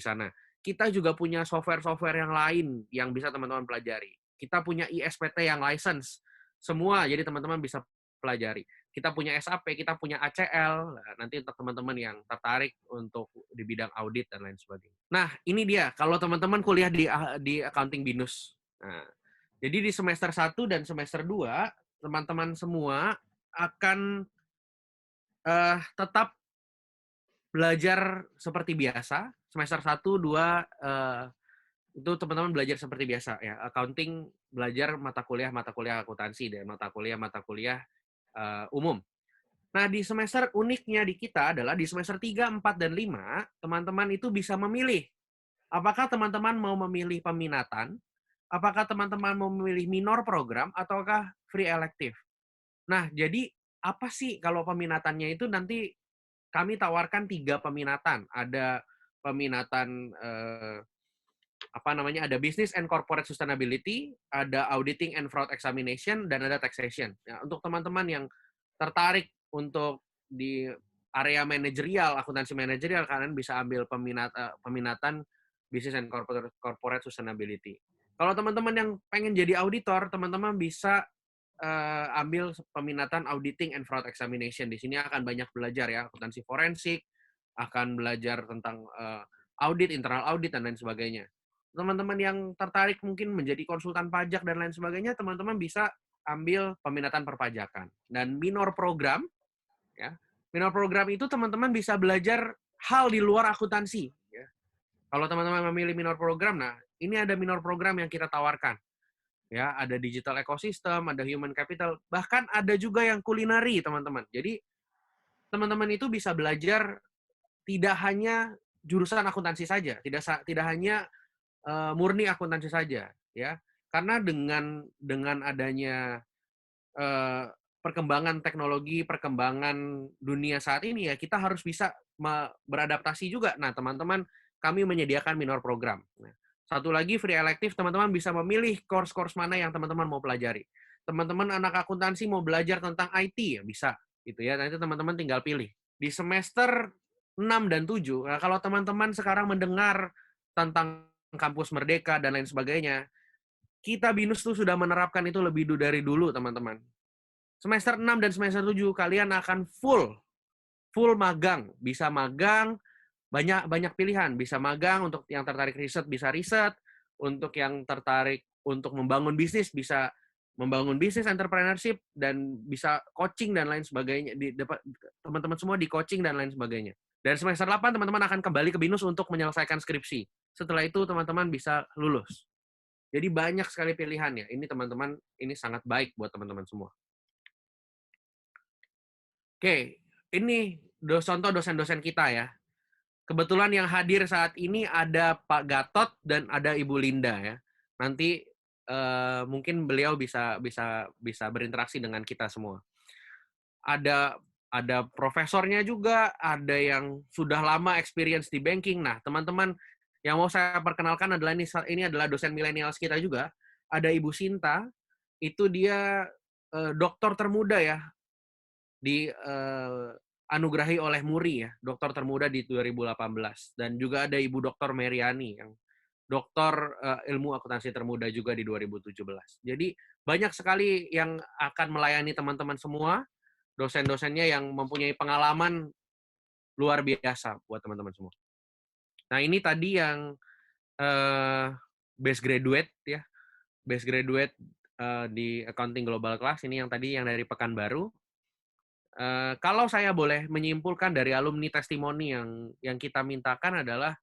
A: sana. Kita juga punya software-software yang lain yang bisa teman-teman pelajari. Kita punya ISPT yang license. Semua, jadi teman-teman bisa pelajari. Kita punya SAP, kita punya ACL, nanti untuk teman-teman yang tertarik untuk di bidang audit dan lain sebagainya. Nah, ini dia, kalau teman-teman kuliah di Accounting Binus. Nah, jadi di semester 1 dan semester 2, teman-teman semua akan tetap belajar seperti biasa. Semester 1, 2, itu teman-teman belajar seperti biasa ya. Accounting belajar mata kuliah akuntansi dan mata kuliah umum. Nah, di semester uniknya di kita adalah di semester 3, 4, dan 5, teman-teman itu bisa memilih. Apakah teman-teman mau memilih peminatan, apakah teman-teman mau memilih minor program, ataukah free elective. Nah, jadi apa sih kalau peminatannya itu nanti kami tawarkan 3 peminatan. Ada peminatan ada Business and Corporate Sustainability, ada Auditing and Fraud Examination, dan ada Taxation. Ya, untuk teman-teman yang tertarik untuk di area manajerial, akuntansi manajerial, kalian bisa ambil peminatan Business and Corporate Sustainability. Kalau teman-teman yang pengen jadi auditor, teman-teman bisa ambil peminatan Auditing and Fraud Examination. Di sini akan banyak belajar ya, akuntansi forensik, akan belajar tentang audit, internal audit, dan lain sebagainya. Teman-teman yang tertarik mungkin menjadi konsultan pajak dan lain sebagainya, teman-teman bisa ambil peminatan perpajakan. Dan minor program, ya, minor program itu teman-teman bisa belajar hal di luar akuntansi. Ya. Kalau teman-teman memilih minor program, nah ini ada minor program yang kita tawarkan. Ya, ada digital ecosystem, ada human capital, bahkan ada juga yang kulineri, teman-teman. Jadi teman-teman itu bisa belajar tidak hanya jurusan akuntansi saja, tidak hanya murni akuntansi saja, ya. Karena dengan adanya eh, perkembangan teknologi, perkembangan dunia saat ini ya kita harus bisa beradaptasi juga. Nah, teman-teman, kami menyediakan minor program. Nah, satu lagi free elective, teman-teman bisa memilih course-course mana yang teman-teman mau pelajari. Teman-teman anak akuntansi mau belajar tentang IT ya bisa, gitu ya. Nanti teman-teman tinggal pilih. Di semester 6 dan 7, nah kalau teman-teman sekarang mendengar tentang kampus Merdeka dan lain sebagainya, kita BINUS tuh sudah menerapkan itu lebih dari dulu, teman-teman. Semester 6 dan semester 7 kalian akan full magang, bisa magang, banyak pilihan, bisa magang untuk yang tertarik riset bisa riset, untuk yang tertarik untuk membangun bisnis bisa membangun bisnis entrepreneurship dan bisa coaching dan lain sebagainya. Teman-teman semua di coaching dan lain sebagainya. Dan semester 8 teman-teman akan kembali ke BINUS untuk menyelesaikan skripsi. Setelah itu teman-teman bisa lulus. Jadi banyak sekali pilihannya. Ini teman-teman, ini sangat baik buat teman-teman semua. Oke, ini contoh dosen-dosen kita ya. Kebetulan yang hadir saat ini ada Pak Gatot dan ada Ibu Linda ya. Nanti mungkin beliau bisa berinteraksi dengan kita semua. Ada profesornya juga, ada yang sudah lama experience di banking. Nah, teman-teman yang mau saya perkenalkan adalah ini adalah dosen milenials kita juga. Ada Ibu Sinta, itu dia doktor termuda ya anugerahi oleh Muri ya, doktor termuda di 2018. Dan juga ada Ibu Dr. Meriani yang doktor ilmu akuntansi termuda juga di 2017. Jadi banyak sekali yang akan melayani teman-teman semua, dosen-dosennya yang mempunyai pengalaman luar biasa buat teman-teman semua. Nah, ini tadi yang base graduate ya, base graduate di Accounting Global Class, ini yang tadi yang dari Pekanbaru. Kalau saya boleh menyimpulkan dari alumni testimoni yang kita mintakan adalah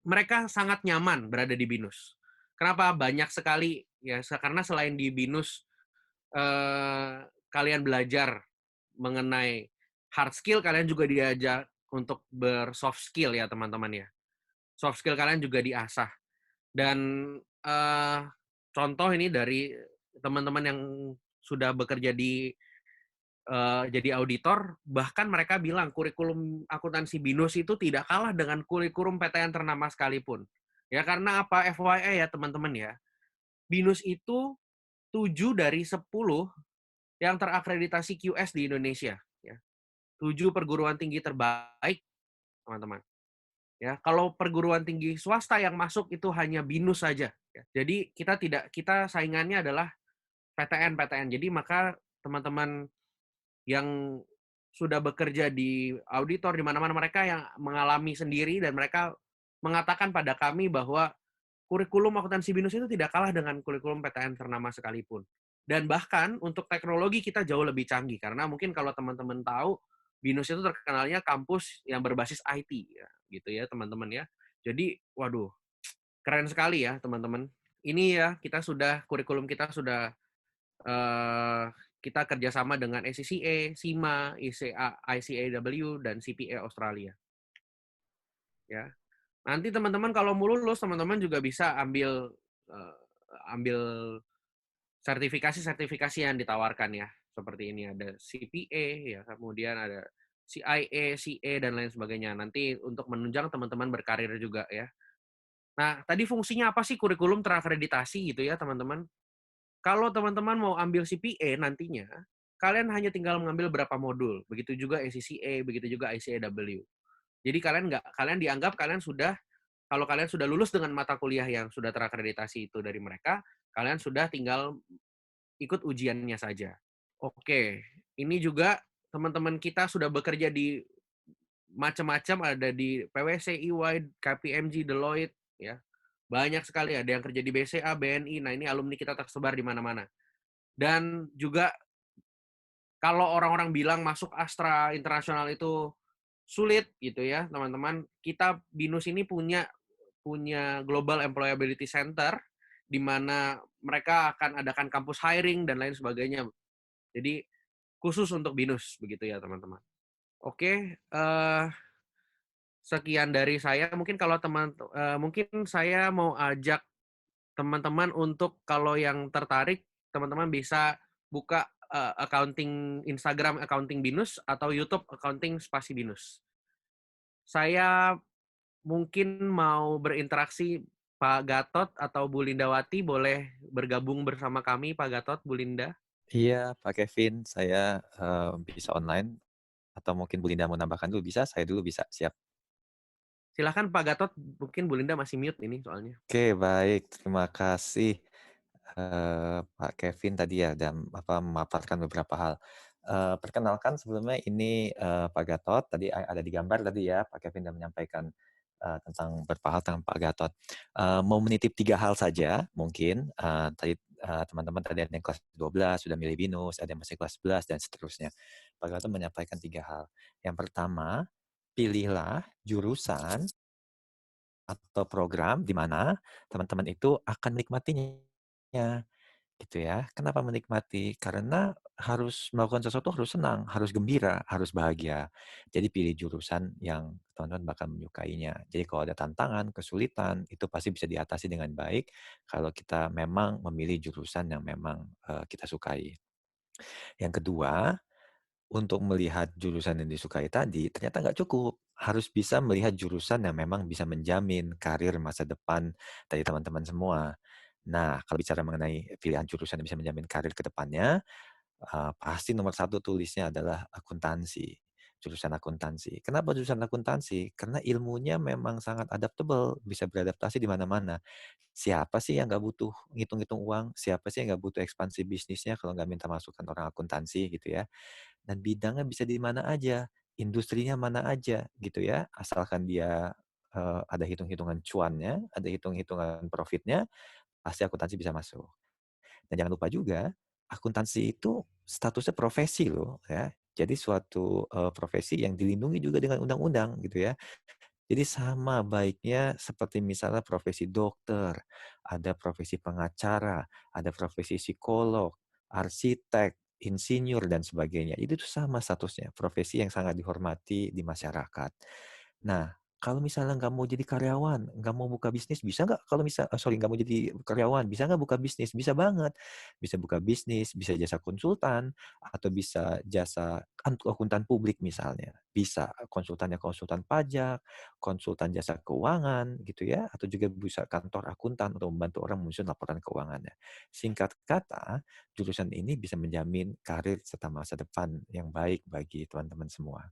A: mereka sangat nyaman berada di BINUS. Kenapa? Banyak sekali ya, karena selain di BINUS kalian belajar mengenai hard skill, kalian juga diajak untuk bersoft skill ya teman-teman ya. Soft skill kalian juga diasah. Dan contoh ini dari teman-teman yang sudah bekerja jadi auditor, bahkan mereka bilang kurikulum akuntansi BINUS itu tidak kalah dengan kurikulum PTN ternama sekalipun. Ya karena apa? FYI ya teman-teman ya. BINUS itu 7 dari 10 yang terakreditasi QS di Indonesia. Ya. 7 perguruan tinggi terbaik, teman-teman. Ya, kalau perguruan tinggi swasta yang masuk itu hanya BINUS saja. Ya. Jadi kita saingannya adalah PTN. Jadi maka teman-teman yang sudah bekerja di auditor di mana-mana mereka yang mengalami sendiri dan mereka mengatakan pada kami bahwa kurikulum akuntansi BINUS itu tidak kalah dengan kurikulum PTN ternama sekalipun. Dan bahkan untuk teknologi kita jauh lebih canggih karena mungkin kalau teman-teman tahu BINUS itu terkenalnya kampus yang berbasis IT ya, gitu ya teman-teman ya. Jadi waduh, keren sekali ya teman-teman. Ini ya kurikulum kita sudah kita kerjasama dengan ACCA, SIMA, ICAW, dan CPA Australia. Ya, nanti teman-teman kalau mau lulus, teman-teman juga bisa ambil sertifikasi yang ditawarkan ya. Seperti ini ada CPA, ya, kemudian ada CIA, CA, dan lain sebagainya. Nanti untuk menunjang teman-teman berkarir juga ya. Nah, tadi fungsinya apa sih kurikulum terakreditasi gitu ya teman-teman? Kalau teman-teman mau ambil CPA nantinya, kalian hanya tinggal mengambil berapa modul. Begitu juga ACCA, begitu juga ICAW. Jadi kalian dianggap kalau kalian sudah lulus dengan mata kuliah yang sudah terakreditasi itu dari mereka, kalian sudah tinggal ikut ujiannya saja. Oke, ini juga teman-teman kita sudah bekerja di macam-macam, ada di PwC, EY, KPMG, Deloitte, ya. Banyak sekali, ada yang kerja di BCA, BNI. Nah, ini alumni kita tersebar di mana-mana. Dan juga kalau orang-orang bilang masuk Astra Internasional itu sulit gitu ya, teman-teman. Kita BINUS ini punya Global Employability Center di mana mereka akan adakan kampus hiring dan lain sebagainya. Jadi khusus untuk BINUS begitu ya, teman-teman. Oke, sekian dari saya. Mungkin kalau mungkin saya mau ajak teman-teman untuk kalau yang tertarik, teman-teman bisa buka accounting Instagram accounting Binus atau YouTube accounting spasi Binus. Saya mungkin mau berinteraksi Pak Gatot atau Bu Lindawati boleh bergabung bersama kami Pak Gatot, Bu Linda.
F: Iya, Pak Kevin, saya bisa online atau mungkin Bu Linda mau nambahkan dulu bisa, saya dulu bisa, siap.
A: Silahkan Pak Gatot, mungkin Bu Linda masih mute ini soalnya.
F: Oke, baik, terima kasih Pak Kevin tadi ya dan memaparkan beberapa hal. Perkenalkan sebelumnya ini Pak Gatot, tadi ada di gambar tadi ya, Pak Kevin sudah menyampaikan tentang beberapa hal tentang Pak Gatot. Mau menitip 3 hal saja mungkin, tadi teman-teman tadi ada yang kelas 12 sudah milih BINUS, ada yang masih kelas 11 dan seterusnya. Pak Gatot menyampaikan 3 hal. Yang pertama, pilihlah jurusan atau program di mana teman-teman itu akan menikmatinya, gitu ya. Kenapa menikmati? Karena harus melakukan sesuatu harus senang, harus gembira, harus bahagia. Jadi pilih jurusan yang teman-teman bakal menyukainya. Jadi kalau ada tantangan, kesulitan, itu pasti bisa diatasi dengan baik kalau kita memang memilih jurusan yang memang kita sukai. Yang kedua, untuk melihat jurusan yang disukai tadi, ternyata nggak cukup. Harus bisa melihat jurusan yang memang bisa menjamin karir masa depan dari teman-teman semua. Nah, kalau bicara mengenai pilihan jurusan yang bisa menjamin karir ke depannya, pasti nomor 1 tulisnya adalah akuntansi, jurusan akuntansi. Kenapa jurusan akuntansi? Karena ilmunya memang sangat adaptable, bisa beradaptasi di mana-mana. Siapa sih yang nggak butuh ngitung-ngitung uang? Siapa sih yang nggak butuh ekspansi bisnisnya kalau nggak minta masukan orang akuntansi gitu ya? Dan bidangnya bisa di mana aja, industrinya mana aja gitu ya, asalkan dia, ada hitung-hitungan cuannya, ada hitung-hitungan profitnya, pasti akuntansi bisa masuk. Dan jangan lupa juga, akuntansi itu statusnya profesi loh ya. Jadi suatu, profesi yang dilindungi juga dengan undang-undang gitu ya. Jadi sama baiknya seperti misalnya profesi dokter, ada profesi pengacara, ada profesi psikolog, arsitek, insinyur, dan sebagainya. Itu tuh sama statusnya, profesi yang sangat dihormati di masyarakat. Nah, kalau misalnya nggak mau jadi karyawan, nggak mau buka bisnis, bisa nggak? Kalau sorry, nggak mau jadi karyawan, bisa nggak buka bisnis? Bisa banget. Bisa buka bisnis, bisa jasa konsultan, atau bisa jasa akuntan publik misalnya. Bisa konsultannya konsultan pajak, konsultan jasa keuangan gitu ya, atau juga bisa kantor akuntan untuk membantu orang menyusun laporan keuangannya. Singkat kata, jurusan ini bisa menjamin karir serta masa depan yang baik bagi teman-teman semua.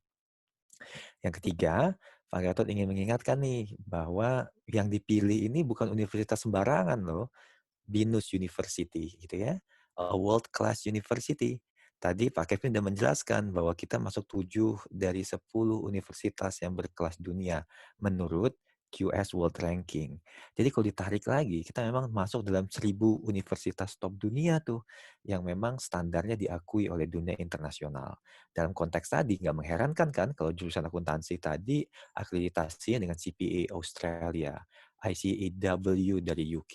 F: Yang ketiga, Pak Gatot ingin mengingatkan nih bahwa yang dipilih ini bukan universitas sembarangan loh. BINUS University gitu ya, world class university. Tadi Pak Kevin sudah menjelaskan bahwa kita masuk 7 dari 10 universitas yang berkelas dunia menurut QS World Ranking. Jadi kalau ditarik lagi, kita memang masuk dalam 1000 universitas top dunia tuh, yang memang standarnya diakui oleh dunia internasional. Dalam konteks tadi, nggak mengherankan kan kalau jurusan akuntansi tadi akreditasinya dengan CPA Australia, ICAW dari UK,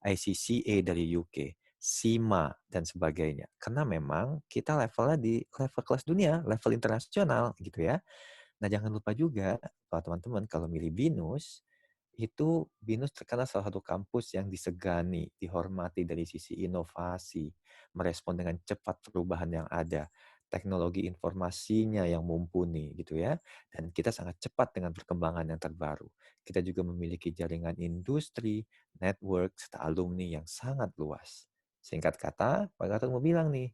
F: ICCA dari UK, SIMA, dan sebagainya. Karena memang kita levelnya di level kelas dunia, level internasional gitu ya. Nah, jangan lupa juga, teman-teman, kalau milih BINUS, itu BINUS terkenal salah satu kampus yang disegani, dihormati dari sisi inovasi, merespon dengan cepat perubahan yang ada, teknologi informasinya yang mumpuni gitu ya, dan kita sangat cepat dengan perkembangan yang terbaru. Kita juga memiliki jaringan industri, network, serta alumni yang sangat luas. Singkat kata, Pak Gatot mau bilang nih,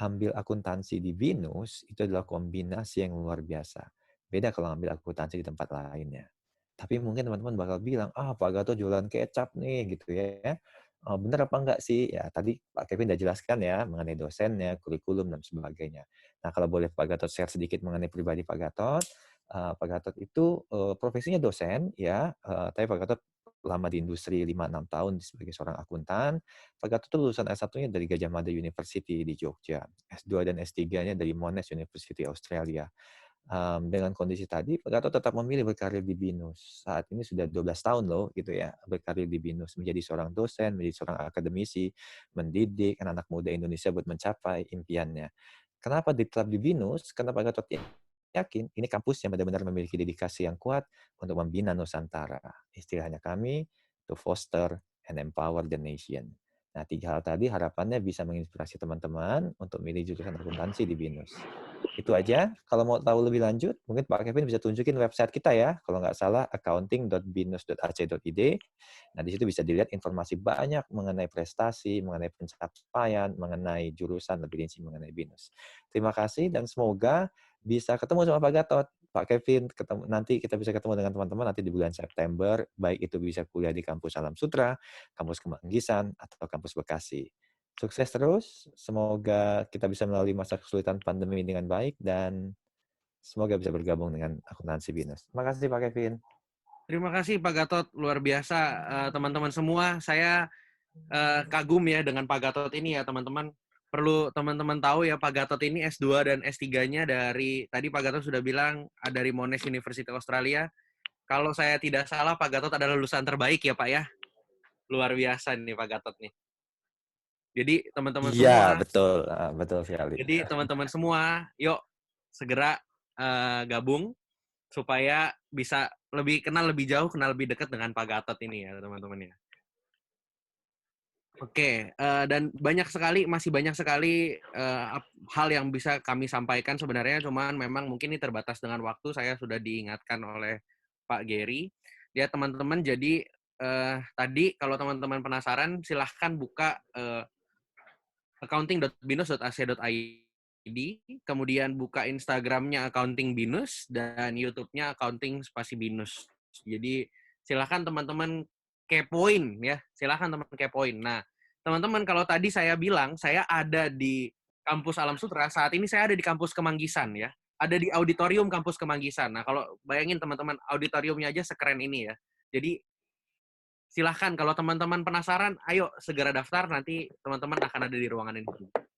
F: ambil akuntansi di BINUS itu adalah kombinasi yang luar biasa. Beda kalau ngambil akuntansi di tempat lainnya. Tapi mungkin teman-teman bakal bilang, Pak Gatot jualan kecap nih, gitu ya. Bener apa enggak sih? Ya, tadi Pak Kevin udah jelaskan ya, mengenai dosennya, kurikulum, dan sebagainya. Nah, kalau boleh Pak Gatot share sedikit mengenai pribadi Pak Gatot. Pak Gatot itu profesinya dosen, ya. Tapi Pak Gatot lama di industri 5-6 tahun sebagai seorang akuntan. Pak Gatot itu lulusan S1-nya dari Gajah Mada University di Jogja. S2 dan S3-nya dari Monash University Australia. Dengan kondisi tadi, Pak Gatot tetap memilih berkarir di BINUS. Saat ini sudah 12 tahun loh, gitu ya, berkarir di BINUS, menjadi seorang dosen, menjadi seorang akademisi, mendidik anak-anak muda Indonesia buat mencapai impiannya. Kenapa tetap di BINUS? Karena Pak Gatot yakin ini kampus yang benar-benar memiliki dedikasi yang kuat untuk membina Nusantara. Istilahnya kami, to foster and empower the nation. Nah, 3 hal tadi harapannya bisa menginspirasi teman-teman untuk milih jurusan akuntansi di BINUS. Itu aja. Kalau mau tahu lebih lanjut, mungkin Pak Kevin bisa tunjukin website kita ya. Kalau nggak salah, accounting.binus.ac.id. Nah, di situ bisa dilihat informasi banyak mengenai prestasi, mengenai pencapaian, mengenai jurusan, lebih rinci mengenai BINUS. Terima kasih dan semoga bisa ketemu sama Pak Gatot. Pak Kevin, nanti kita bisa ketemu dengan teman-teman nanti di bulan September, baik itu bisa kuliah di kampus Alam Sutra, kampus Kemanggisan, atau kampus Bekasi. Sukses terus, semoga kita bisa melalui masa kesulitan pandemi dengan baik, dan semoga bisa bergabung dengan akuntansi BINUS. Terima kasih Pak Kevin.
A: Terima kasih Pak Gatot, luar biasa teman-teman semua. Saya kagum ya dengan Pak Gatot ini ya teman-teman. Perlu teman-teman tahu ya Pak Gatot ini S2 dan S3-nya dari, tadi Pak Gatot sudah bilang dari Monash University Australia. Kalau saya tidak salah Pak Gatot adalah lulusan terbaik ya Pak ya. Luar biasa nih Pak Gatot nih. Jadi teman-teman
F: Iya,
A: semua,
F: betul sekali.
A: jadi teman-teman semua, yuk segera gabung supaya bisa lebih kenal lebih jauh, kenal lebih dekat dengan Pak Gatot ini ya teman-teman ya. Oke, dan masih banyak sekali hal yang bisa kami sampaikan sebenarnya, cuman memang mungkin ini terbatas dengan waktu. Saya sudah diingatkan oleh Pak Gary. Ya teman-teman, jadi tadi kalau teman-teman penasaran, silahkan buka accounting.binus.ac.id, kemudian buka Instagramnya Accounting Binus, dan YouTube-nya Accounting Spasi Binus. Jadi silahkan teman-teman kepoin ya, silahkan teman-teman kepoin. Nah, teman-teman kalau tadi saya bilang saya ada di kampus Alam Sutra, saat ini saya ada di kampus Kemanggisan ya, ada di auditorium kampus Kemanggisan. Nah, kalau bayangin teman-teman auditoriumnya aja sekeren ini ya. Jadi silahkan kalau teman-teman penasaran, ayo segera daftar, nanti teman-teman akan ada di ruangan ini.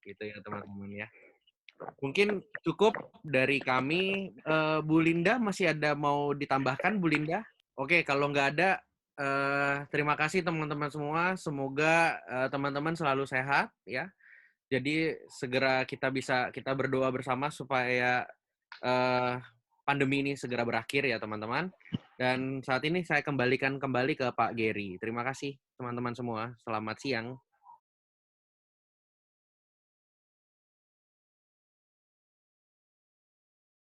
A: Gitu ya teman-teman ya. Mungkin cukup dari kami. Bu Linda masih ada mau ditambahkan Bu Linda? Oke, kalau nggak ada, terima kasih teman-teman semua. Semoga teman-teman selalu sehat ya. Jadi segera kita berdoa bersama supaya pandemi ini segera berakhir ya teman-teman. Dan saat ini saya kembalikan kembali ke Pak Gary. Terima kasih teman-teman semua. Selamat siang.